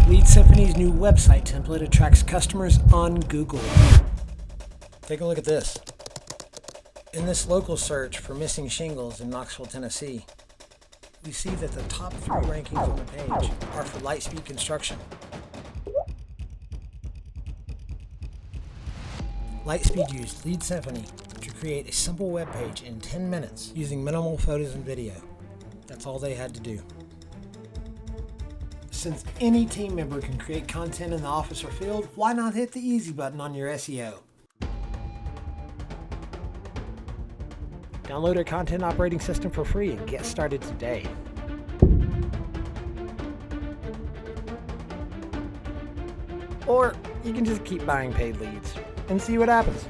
Lead Symphony's new website template attracts customers on Google. Take a look at this. In this local search for missing shingles in Knoxville, Tennessee, we see that the top 3 rankings on the page are for Lightspeed Construction. Lightspeed used Lead Symphony to create a simple web page in 10 minutes using minimal photos and video. That's all they had to do. Since any team member can create content in the office or field, why not hit the easy button on your SEO? Download our content operating system for free and get started today. Or you can just keep buying paid leads and see what happens.